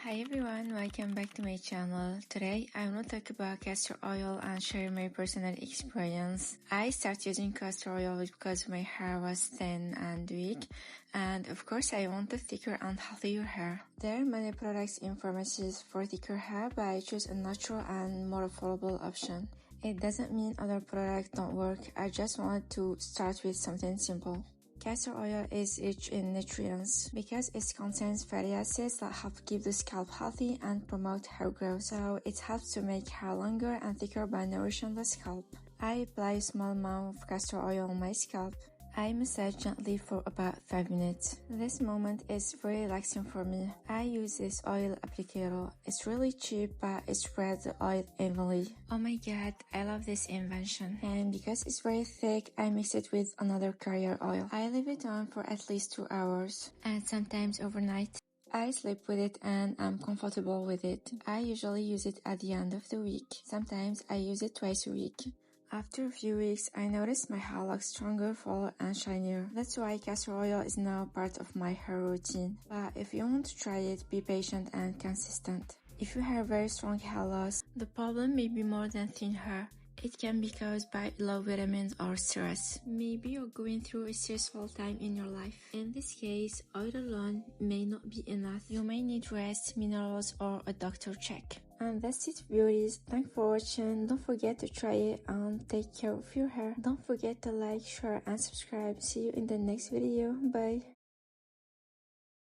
Hi everyone, welcome back to my channel. Today I want to talk about castor oil and share my personal experience. I started using castor oil because my hair was thin and weak, and of course I wanted thicker and healthier hair. There are many products in pharmacies for thicker hair, but I chose a natural and more affordable option. It doesn't mean other products don't work, I just wanted to start with something simple. Castor oil is rich in nutrients because it contains fatty acids that help keep the scalp healthy and promote hair growth, so it helps to make hair longer and thicker by nourishing the scalp. I apply a small amount of castor oil on my scalp. I massage gently for about 5 minutes. This moment is very relaxing for me. I use this oil applicator. It's really cheap, but it spreads the oil evenly. Oh my god, I love this invention. And because it's very thick, I mix it with another carrier oil. I leave it on for at least 2 hours, and sometimes overnight. I sleep with it and I'm comfortable with it. I usually use it at the end of the week. Sometimes I use it twice a week. After a few weeks, I noticed my hair looks stronger, fuller, and shinier. That's why castor oil is now part of my hair routine. But if you want to try it, be patient and consistent. If you have very strong hair loss, the problem may be more than thin hair. It can be caused by low vitamins or stress. Maybe you're going through a stressful time in your life. In this case, oil alone may not be enough. You may need rest, minerals, or a doctor check. And that's it, beauties. Thanks for watching. Don't forget to try it and take care of your hair. Don't forget to like, share, and subscribe. See you in the next video. Bye.